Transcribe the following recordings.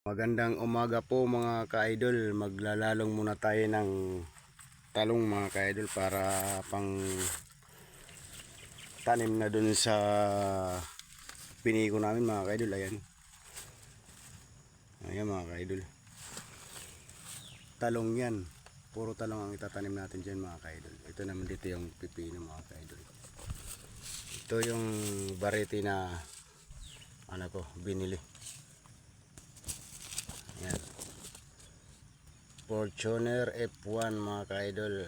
Magandang umaga po mga ka-idol. Maglalalong muna tayo ng talong mga ka-idol para pang tanim na dun sa piniko namin mga ka-idol. Ayan mga ka-idol. Talong yan. Puro talong ang itatanim natin dyan mga ka-idol. Ito naman dito yung pipino mga ka-idol. Ito yung variety na binili. Yan. Fortuner F1 mga ka-idol.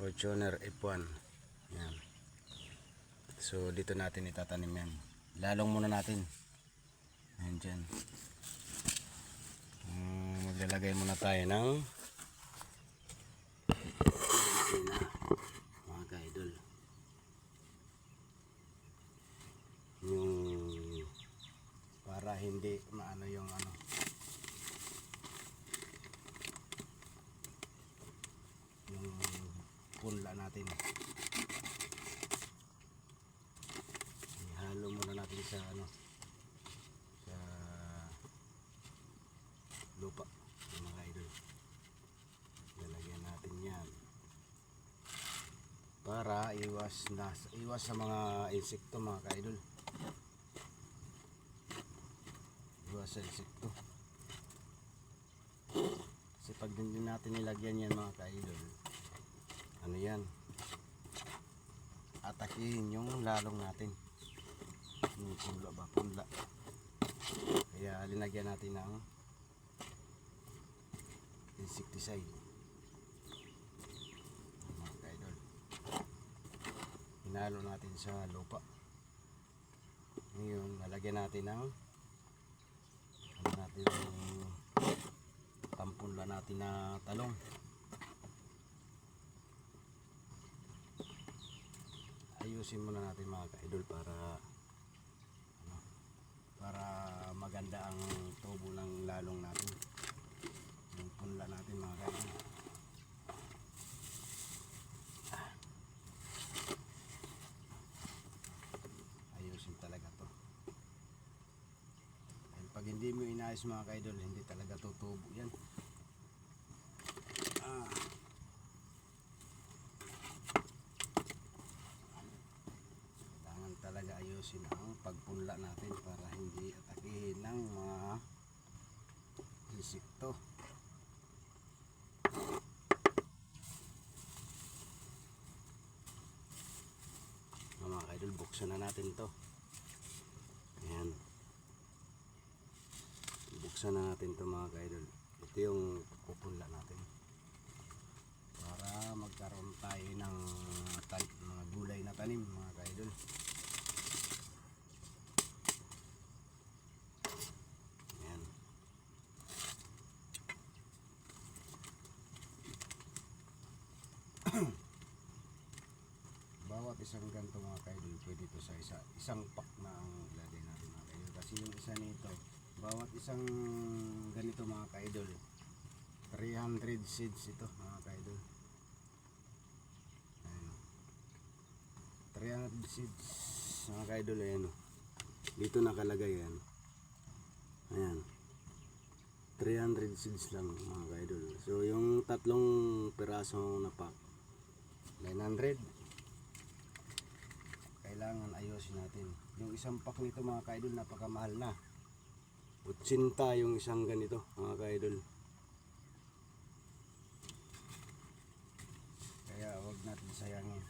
Fortuner F1. Yan. So dito natin itatanim yan. Lalong muna natin. Ayan dyan. Maglalagay muna tayo ng mga ka-idol. Yung para hindi maano yung yung punla natin. Ihalo muna natin sa sa lupa mga idol. Lalagyan natin yan para iwas sa mga insekto mga ka-idol. Iwas sa insekto. Kasi pag hindi natin nilagyan yan mga ka-idol, yan, atakihin yung lalong natin. Yung punla. Kaya linagyan natin ng insecticide mga ka-idol. Hinalo natin sa lupa. Ngayon lalagyan natin ng yung tampunla natin na talong. Ayusin muna natin mga ka-idol para maganda ang tubo ng lalong natin, yung punla natin mga ka-idol. Ayusin talaga to. And pag hindi mo inayos mga ka-idol, hindi talaga tutubo yan. Talaga ayusin ang pagpunla natin para hindi atakihin ng mga insekto. Mga ka-idol, buksan na natin to. Ayan, buksan na natin to mga ka-idol. Ito yung pupunla natin para magkaroon tayo ng mga gulay na tanim mga ka-idol. Bawat isang ganito mga ka-idol, pwede ito sa isang pack na ang ilagay natin mga ka-idol. Kasi yung isa nito, bawat isang ganito mga ka-idol, 300 seeds ito mga ka-idol. 300 seeds mga ka-idol. Ayan, dito nakalagay yan. Ayan, 300 seeds lang mga ka-idol. So yung tatlong piraso na pack, 900. Kailangan ayusin natin. Yung isang pack nito mga ka-idol, napakamahal na. 80 yung isang ganito mga ka-idol. Kaya huwag natin sayangin.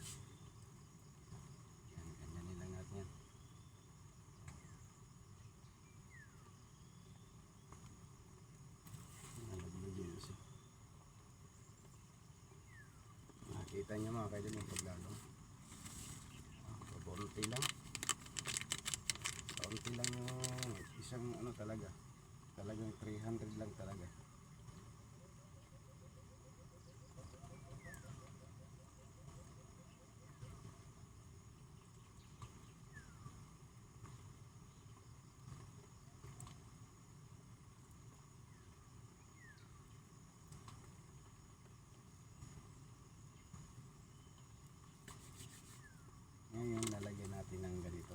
Ganyan lang natin yan. Nakita nyo mga ka-idol yung paglalong. Kaunti lang yung isang talagang 300 lang talaga. Ngayon lalagyan natin ng ganito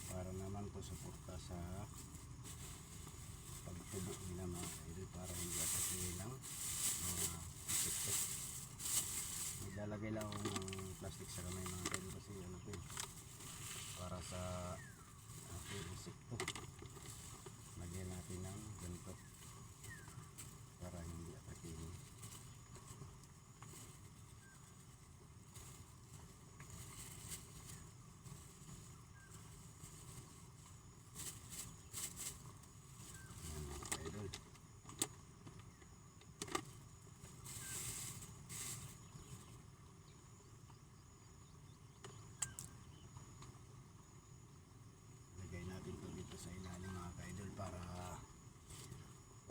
para naman to suporta sa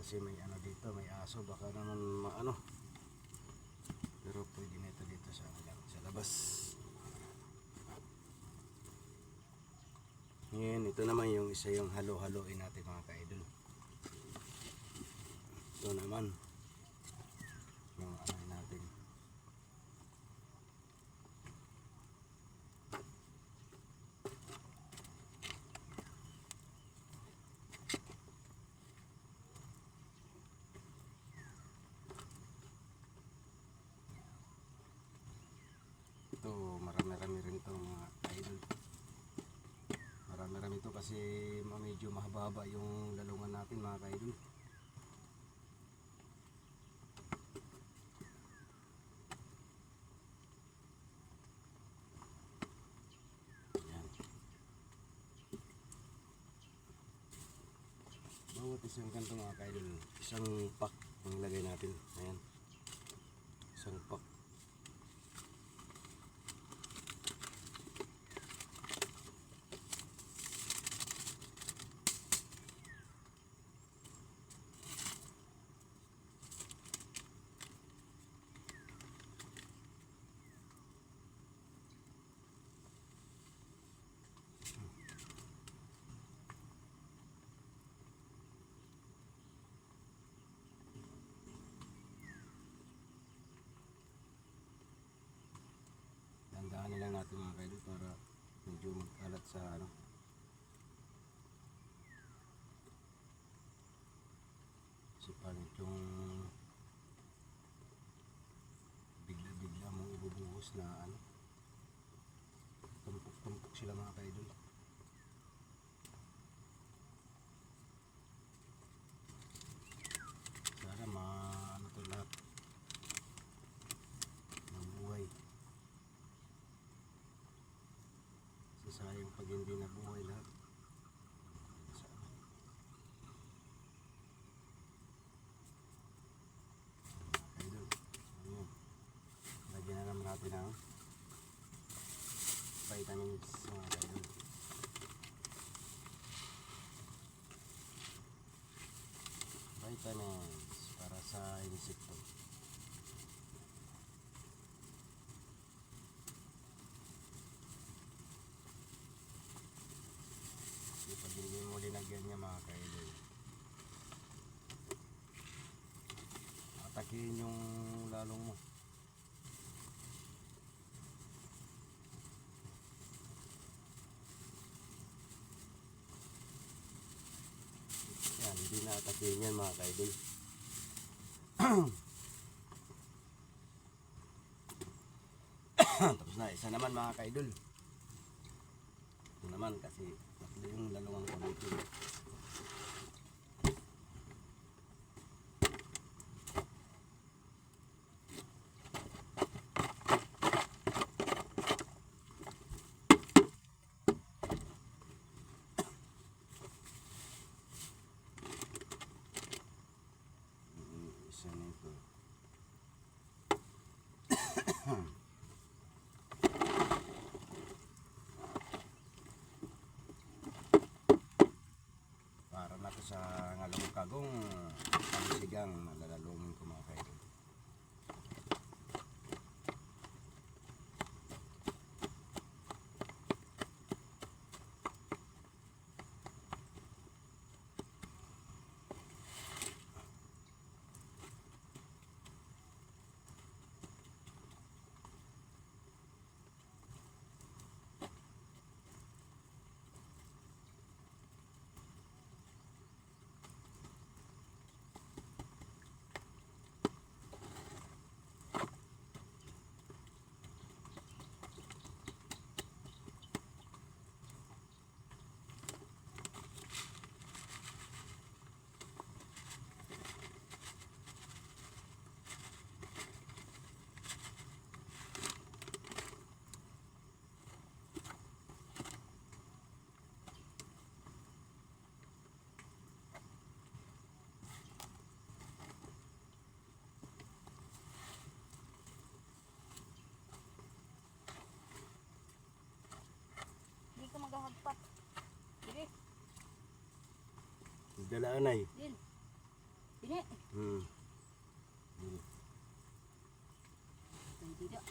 kasi may ano dito, may aso, baka naman maano. Pero pwede na ito dito sa, sa labas. Ngayon, ito naman yung isa yung halo-haloin natin mga ka-idol. Ito naman yung ano natin. Ito, marami-rami rin ito mga idol. Marami-rami ito kasi medyo mahaba yung lalungan natin mga ka-idol. Ayan. Bawat isang kanto mga ka-idol, isang pack ang ilagay natin. Ayan. Isang pack. Dandahanin lang natin mga kaidol para medyo magkalat sa ano. Kasi pangit yung bigla-bigla mong ibubuhos na ano. Tumpok-tumpok sila mga kaidol. Sana ano to lahat. Mabuhay. Sayang pag hindi nabuhay lahat. Sana. Idol. Ayan. Lagyan na naman natin ang vitamins mga idol. Vitamins para sa insekto. Pag hindi mo linagyan niya mga kaidol, atakihin yung lalong mo. Yan, hindi na atakihin yan mga kaidol. Tapos na, isa naman mga kaidol. Ito naman kasi tatlo yung lalungan ko dito. Isa nito. Para na to sa ngalong kagong pangsigang malalalungin ko mga kaidol. Hindi ka maghahagpat. Sige, Dalaan ay. Dil. Ini. Hmm. Tidak.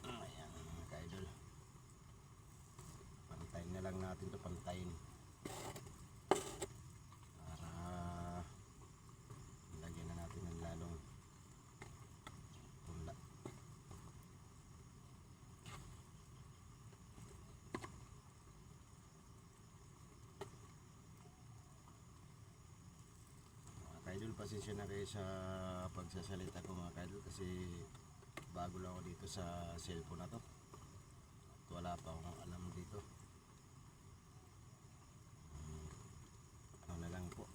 Ayan mga ka-idol. Pantayin na lang natin to, pantayin. Para lagyan na natin ng lalong punla. Mga ka-idol, pasensya na kayo sa pagsasalita ko mga ka-idol kasi bago lang ako dito sa cellphone na to. At wala pa akong alam dito. Ano na lang po.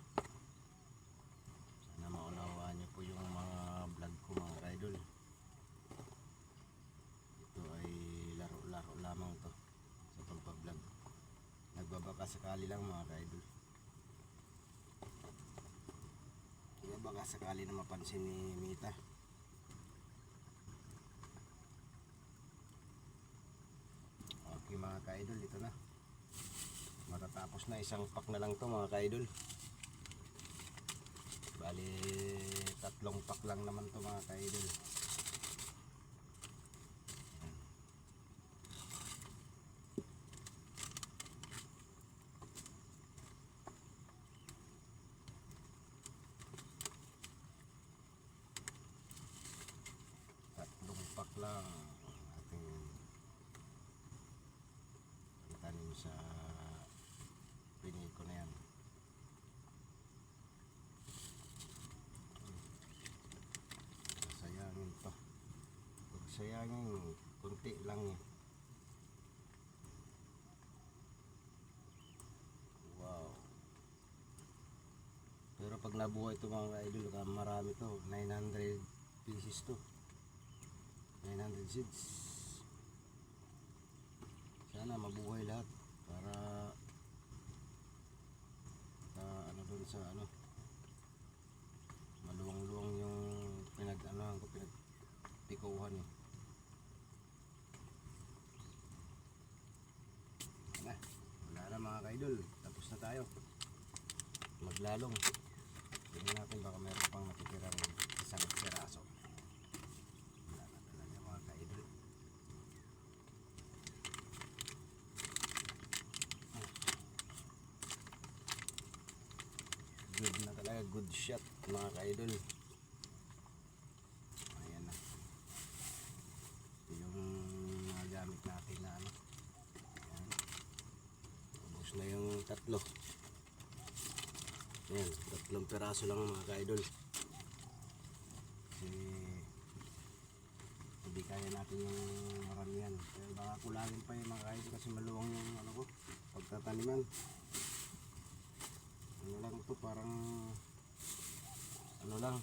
Sana maunawaan niyo po yung mga vlog ko mga ka-idol. Ito ay laro-laro lamang to sa pagpa-vlog. Nagbabaka sakali lang mga ka-idol. Baka sakali na mapansin ni Mita. Okay mga ka-idol, ito na. Matatapos na, isang pack na lang to mga ka-idol. Bali 3 pack lang naman to mga ka-idol. Pack lang ating tanim sa pinili ko na yan. Sayangin to. Sayangin kunti lang eh. Wow. Pero pag nabuhay ito mga idol, marami to. 900 pieces to. 900 seeds. Sana mabuhay lahat para ano doon sa ano maluwang-luwang yung pinagtikuhan eh. Wala na mga kaidol, tapos na tayo maglalong. Tingnan natin baka meron pang natitirang isang siraso. Wala na talaga mga kaidol. Good na talaga, good shot mga kaidol. Ayan na. Ito yung nagamit natin na ano. Ayan. Ubus na yung tatlo. Ayan, 3 peraso lang mga kaidol. Kasi hindi kaya natin yung maramihan. Kaya baka kulangin pa yung mga kaidol kasi maluwang yung ano ko, pagtataniman. Ano lang to, parang ano lang,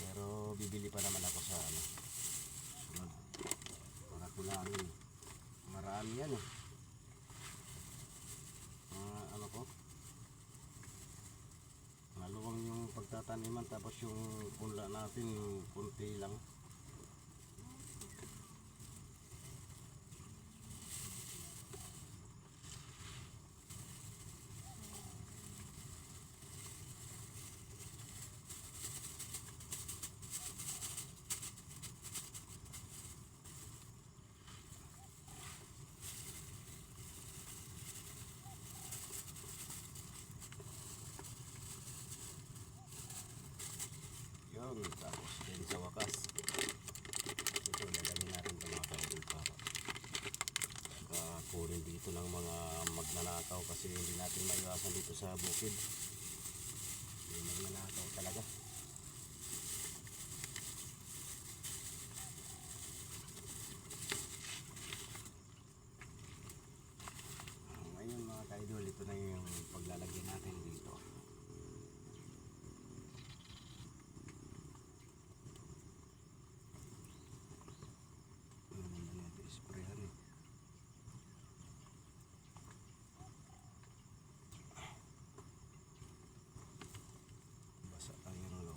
pero bibili pa naman ako sa ano sunod para kulangin. Marami yan eh, ano ko, maluwang yung pagtataniman tapos yung punla natin kunti lang. Yun, tapos din sa wakas ito lalagyan natin ito mga kaidol para kunin dito ng mga magnanakaw kasi hindi natin maiwasan dito sa bukid. May magnanakaw talaga. Ngayon mga kaidol, ito na yung paglalagyan natin dito. Sprayan eh. Basa lang yung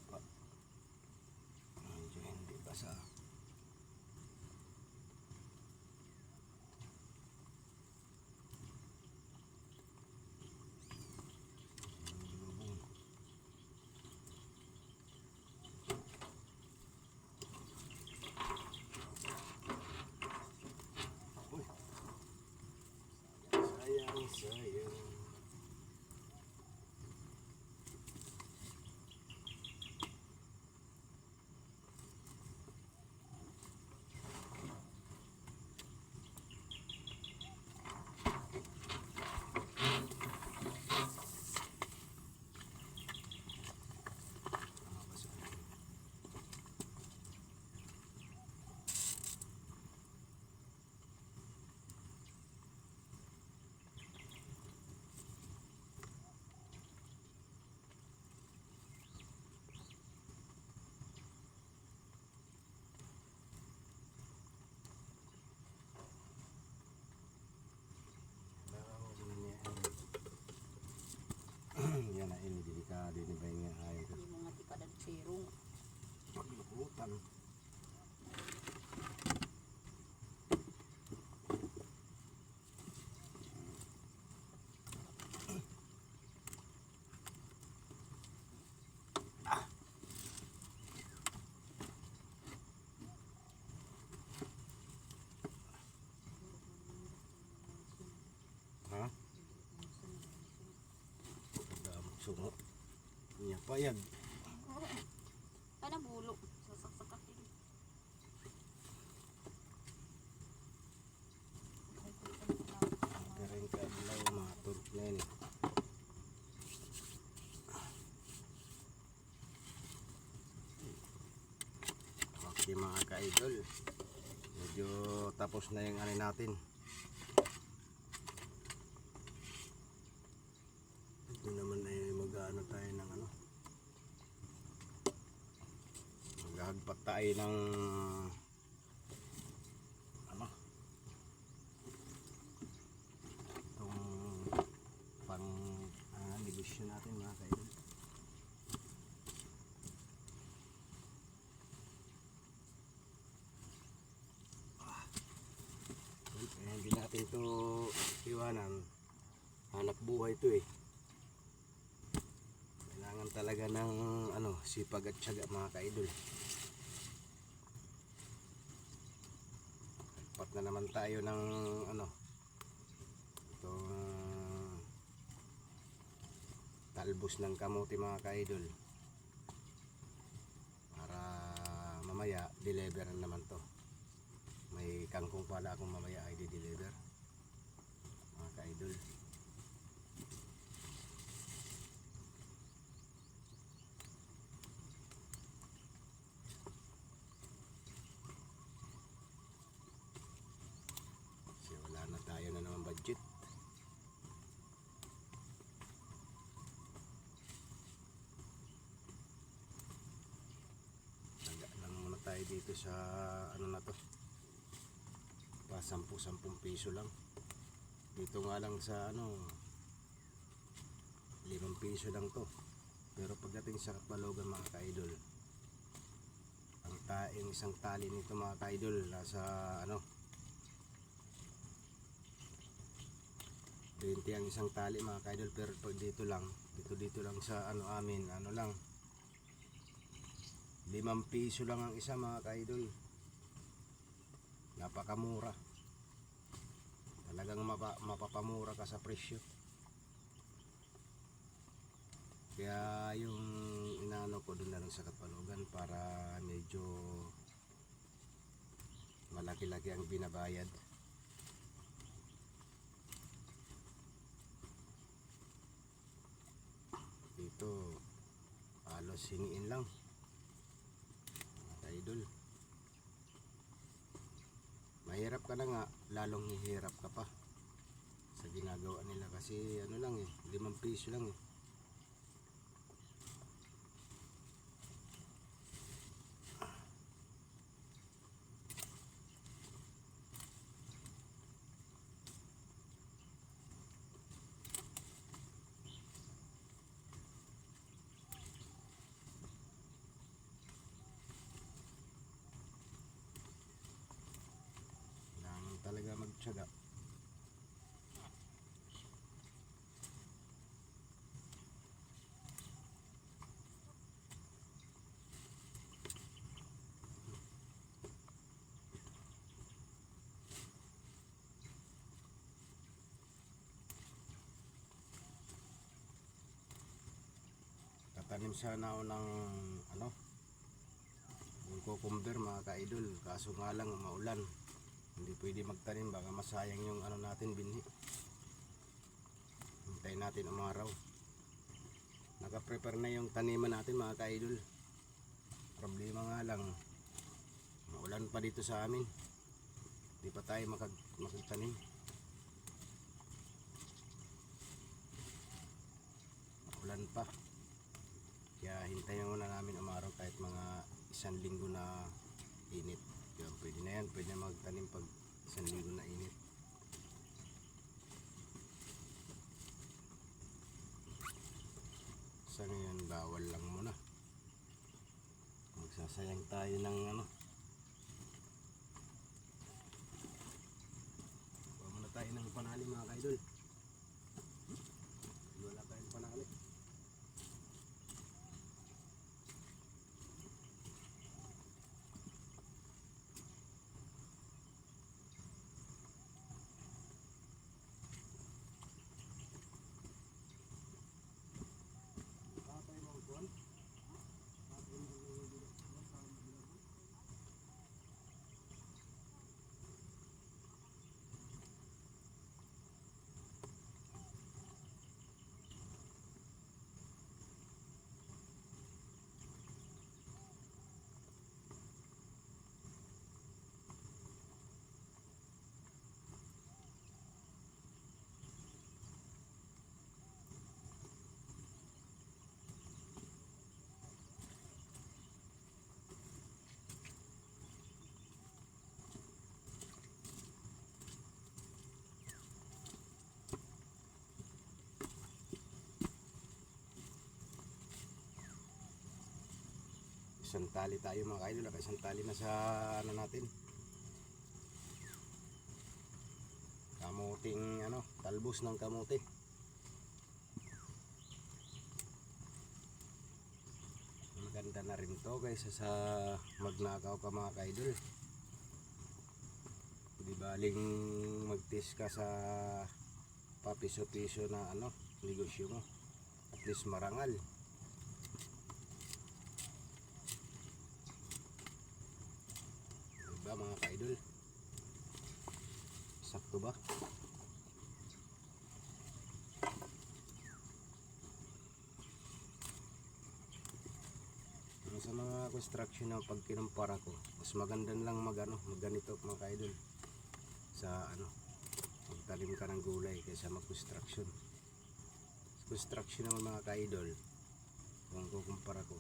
Sungo. Niya pa yan. Kana bulo. Sasaksakat din. Kering ka adlaw mga turk na yun. Okay mga ka-idol. Medyo tapos na yung ano natin. Ito naman ay mag-ano tayo ng ano. Maghahagpat tayo ng ano. Itong pang negosyo natin mga ka-idol. Kaya hindi natin ito iwanan. Hanap buhay ito eh. Kailangan talaga ng ano, sipag at tiyaga mga ka-idol. Pat na naman tayo ng ano, itong talbos ng kamote mga ka-idol. Para mamaya deliver naman to. May kangkong pala akong mamaya ay di-deliver mga ka-idol. Kasi wala na tayo na naman budget. Lang muna tayo dito sa ano na to, pa 10 piso lang. Dito nga lang sa ano 5 piso lang to. Pero pagdating sa Kapalogan mga ka-idol, ang isang tali nito mga ka-idol nasa ano 20 ang isang tali mga ka-idol. Pero pag dito lang sa ano amin, ano lang 5 piso lang ang isa mga ka-idol. Napakamura. Talagang mapapamura ka sa presyo. Kaya yung inaano ko doon na lang sa Kapalogan para medyo malaki-laki ang binabayad. Dito halos hiniin lang mga idol. Mahirap ka na nga, lalong hihirap ka pa sa ginagawa nila kasi ano lang eh, 5 piso lang eh. Kailangan talaga magtiyaga. Tatanim sana ako ng ano, yung cucumber mga ka-idol, kaso nga lang maulan, hindi pwede magtanim, baka masayang yung ano natin binhi. Hintayin natin umaraw. Naka-prepare na yung taniman natin mga ka-idol. Problema nga lang, maulan pa dito sa amin, hindi pa tayo makagtanim. Maulan pa. Kaya hintayin muna namin umaraw kahit mga 1 linggo na init. Kaya pwede na yan, pwede na magtanim pag 1 linggo na init. Sa ngayon bawal lang muna. Magsasayang tayo ng ano. Kuha muna tayo ng panali mga ka-idol. Wala tayong panali. isang tali tayo mga ka-idol. Isang tali na sa ano natin. Kamuting ano, talbos ng kamuti. Maganda na rin to kaysa sa magnakaw ka mga ka-idol. Di baling magtis ka sa papiso-piso na ano, negosyo mo. At least marangal. Diba mga ka-idol? Sakto ba? Sa mga construction na pag kinumpara ko, mas maganda lang magganito mga ka-idol. Sa ano, magtanim ka ng gulay kaysa mag-construction. Construction naman mga ka-idol, kung kukumpara ko,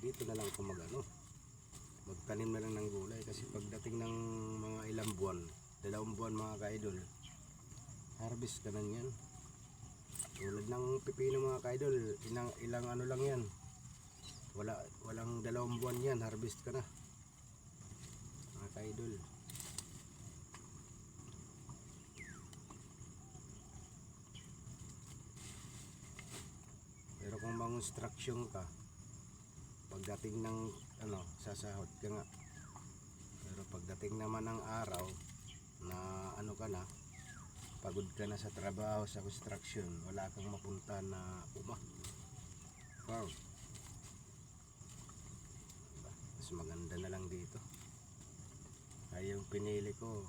dito na lang ako magtanim na lang ng gulay kasi pagdating ng mga ilang buwan, 2 buwan mga ka-idol, harvest ka na yan. Tulad ng pipino mga ka-idol, ilang ano lang yan, walang 2 buwan yan, harvest ka na mga ka-idol. Pero kung mang-construction ka, pagdating ng ano, sasahod ka nga. Pero pagdating naman ng araw na ano ka na, pagod ka na sa trabaho, sa construction, wala kang mapunta na farm. Mas maganda na lang dito. Ay yung pinili ko,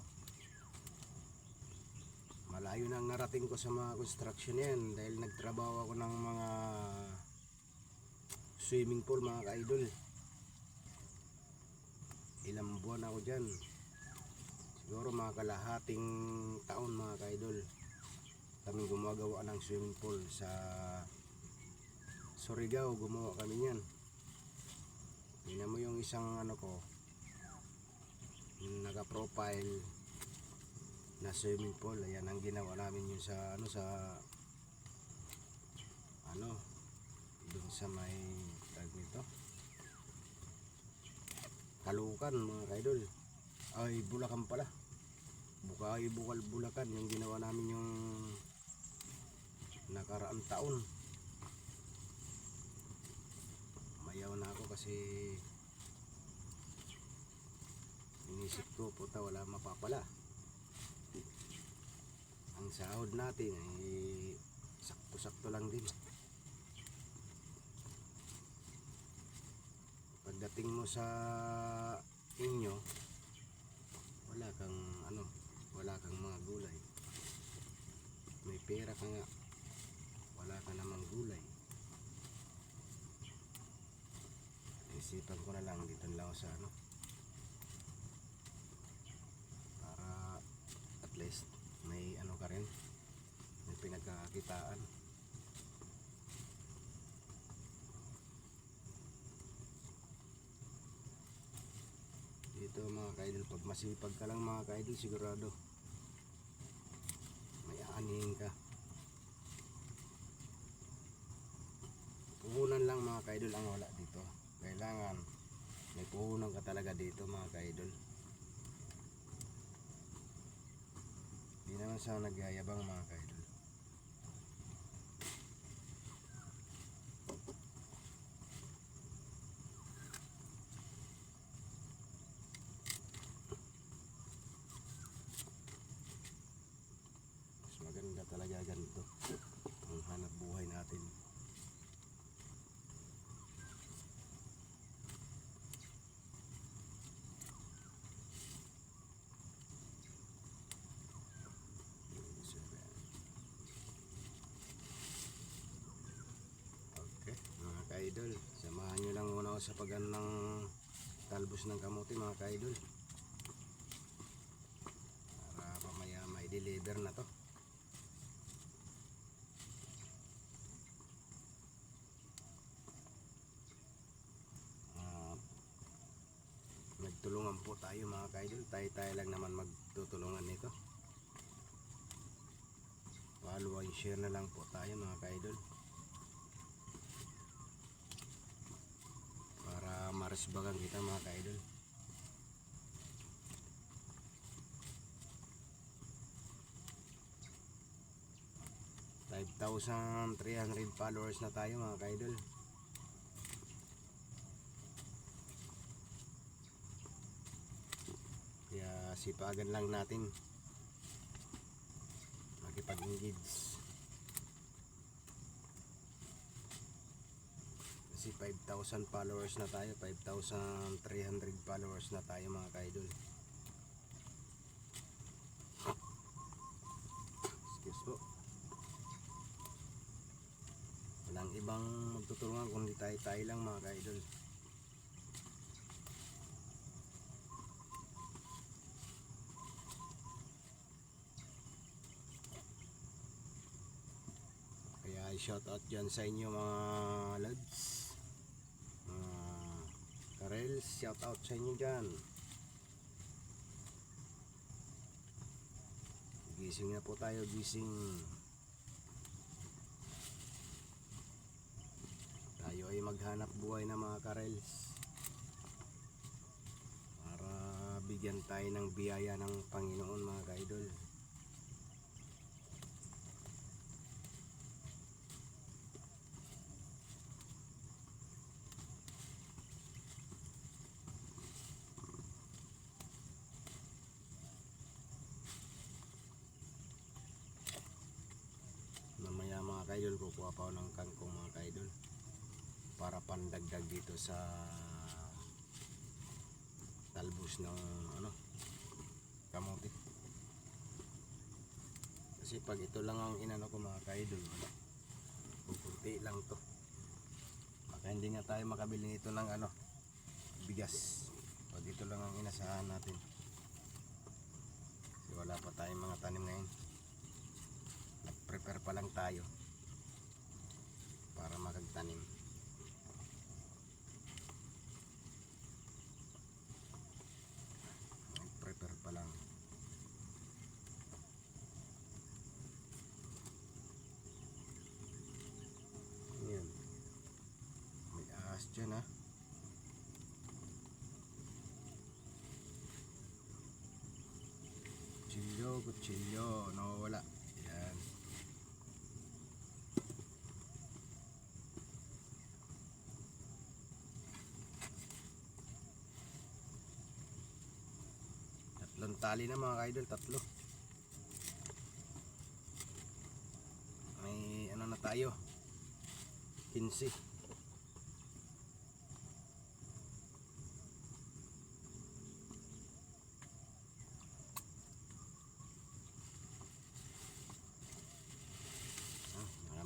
malayo na ang narating ko sa mga construction yan dahil nagtrabaho ako ng mga swimming pool mga ka-idol. Ilang buwan ako dyan, siguro mga kalahating taon mga ka-idol, kami gumagawa ng swimming pool sa Surigao. Gumawa kami niyan. Tingnan mo yung isang ano ko, naka-profile na swimming pool. Ayan ang ginawa namin yun sa ano, dun sa may tag nito, Kalukan mga ka-idol. Ay, Bulacan pala. Bulacan yung ginawa namin yung nakaraang taon. Mayaw na ako kasi inisip ko, puta, wala mapapala. Ang sahod natin ay sakto-sakto lang din. Pagdating mo sa inyo, wala kang mga gulay. May pera ka nga, wala ka namang gulay. Isipan ko na lang dito lang ako sa ano, para at least may ano ka rin, may pinagkakakitaan. Dito mga ka-idol, pag masipag ka lang mga ka-idol, sigurado may aanihin ka. Puhunan lang mga ka-idol ang wala dito. Kailangan may puhunan ka talaga dito mga ka-idol. Di naman sa nagyayabang mga ka-idol. Mas maganda talaga ganito ang hanap buhay natin. Okay mga ka-idol, samahan nyo lang muna ako sa pagano ng talbos ng kamote mga ka-idol, para mamaya may deliver na to. Nagtulungan po tayo mga ka-idol, tayo lang naman magtutulungan nito. Follow and share na lang po tayo mga ka-idol, para isbagan kita mga ka-idol. $5,300 followers na tayo mga ka-idol. Kaya sipagan lang natin makipag-engage. Kasi 5,000 followers na tayo, 5,300 followers na tayo mga ka-idol. Excuse po. Walang ibang magtutulungan kundi tayo lang mga ka-idol. Kaya shout out dyan sa inyo mga lods, mga karels, shout out sa inyo dyan. Gising na po tayo, gising. Tayo ay maghanap buhay na mga karels para bigyan tayo ng biyaya ng Panginoon mga ka-idol. Mamaya mga ka-idol kukuha pa ako ng kangkong mga ka-idol para pandagdag dito sa talbos ng kamote. Kasi pag ito lang ang inano ko mga ka-idol, pupunti lang to. Baka hindi nga tayo makabili nito ng bigas pag ito lang ang inasahan natin. Kasi wala pa tayong mga tanim ngayon. Nag-prepare pa lang tayo para makagtanim. Nag-prepare pa lang. Ayan. May ahas dyan ha. Kutsilyo, nawawala. Ayan. Tatlong tali na mga ka-idol, tatlo. May na tayo, 15.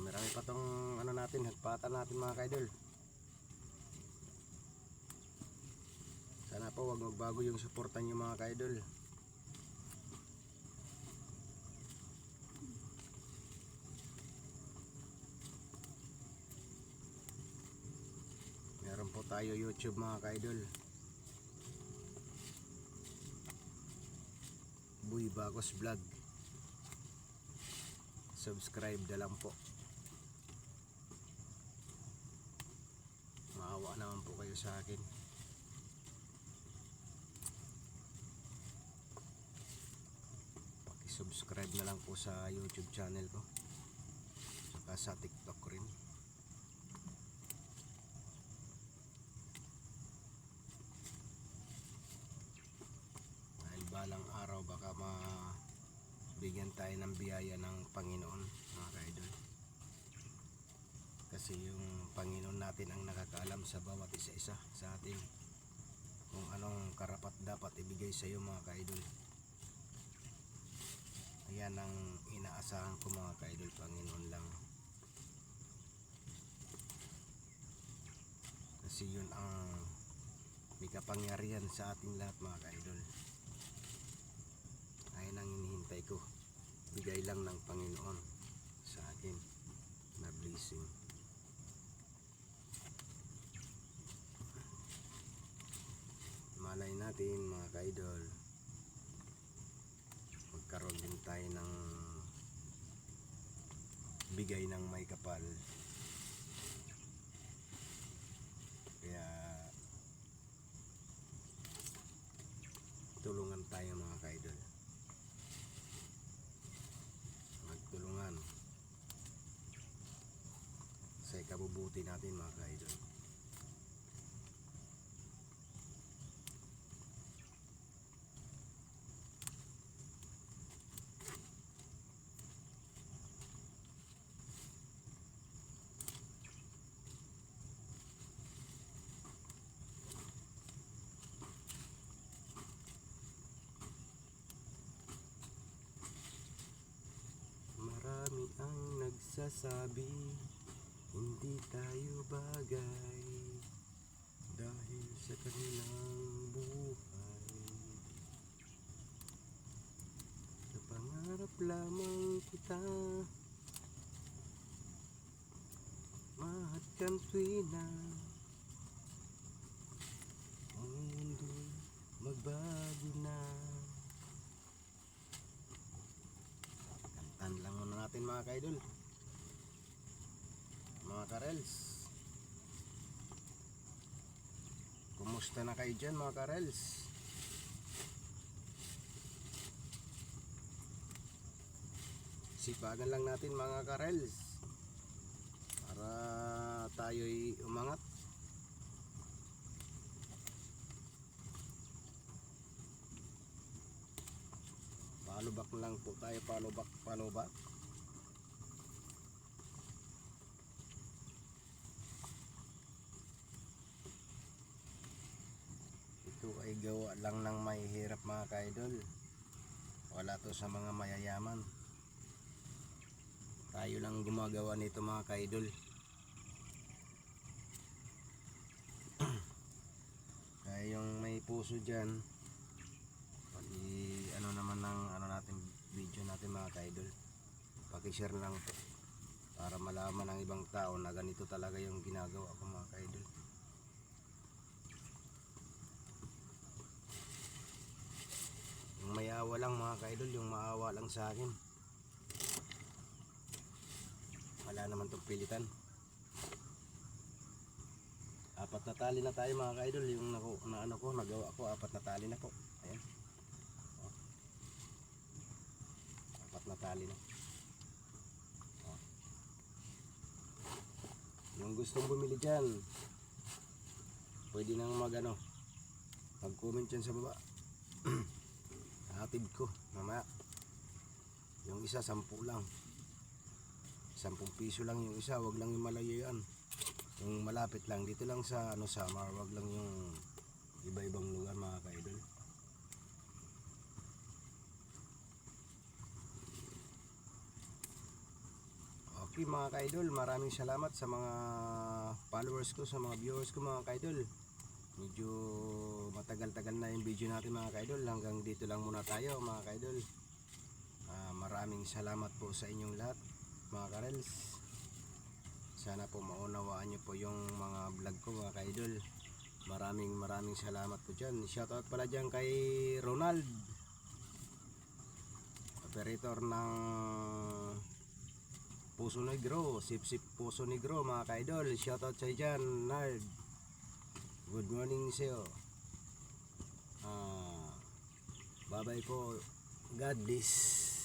Marami pa tong natin, hagpatan natin mga ka-idol. Sana po wag magbago yung suporta nyo mga ka-idol. Meron po tayo YouTube mga ka-idol, Boy Bagos Vlog. Subscribe na lang po. Maawa naman po kayo sa akin. Subscribe na lang po sa YouTube channel ko, saka sa TikTok rin. Dahil balang araw baka mabigyan tayo ng biyaya ng Panginoon mga ka-idol. Kasi yung Panginoon natin ang nakakaalam sa bawat isa-isa sa atin kung anong karapat dapat ibigay sa iyo mga ka-idol. Ayan ang inaasahan ko mga ka-idol, Panginoon lang. Kasi yun ang may kapangyarihan sa ating lahat mga ka-idol. Ayan ang hinihintay ko. Bigay lang ng Panginoon sa akin na blessing. Malay natin mga ka-idol, magkaroon din tayo ng bigay ng may kapal. Kaya ikabubuti natin mga ka-idol. Marami ang nagsasabi hindi tayo bagay dahil sa kanilang buhay. Sa pangarap lamang kita mahadkan tuwina ang mundo magbago na. Kantan lang muna natin mga ka-idol, mga ka-rels. Kumusta na kayo dyan mga ka-rels? Sipagan lang natin mga ka-rels para tayo'y umangat. Palubak lang po tayo, palubak. Ito ay gawa lang ng mahihirap mga ka-idol. Wala to sa mga mayayaman. Tayo lang gumagawa nito mga ka-idol. Kaya yung may puso dyan, ano naman ng natin video natin mga ka-idol, paki-share lang po para malaman ng ibang tao na ganito talaga yung ginagawa ko mga ka-idol. Yung may awa lang mga ka-idol, yung maawa lang sa akin, wala naman itong pilitan. Apat na tali na tayo mga ka-idol, yung nagawa ko, apat na tali na po. Ayan, apat na tali na. Yung gustong bumili dyan, pwede nang mag-comment dyan sa baba. Hatid ko mamaya. Yung isa 10 lang, 10 piso lang yung isa. Wag lang yung malayo yan, yung malapit lang dito lang sa Samar. Wag lang yung iba-ibang lugar mga ka-idol. Okay mga ka-idol, maraming salamat sa mga followers ko, sa mga viewers ko mga ka-idol. Medyo matagal-tagal na yung video natin mga ka-idol. Hanggang dito lang muna tayo mga ka-idol. Maraming salamat po sa inyong lahat mga ka-rels. Sana po maunawaan nyo po yung mga vlog ko mga ka-idol. Maraming salamat po dyan. Shoutout pala dyan kay Ronald, operator ng Poso Negro, Sip Poso Negro mga ka-idol. Shoutout sa dyan, Nard. Good morning sa'yo. Bye bye po. God bless.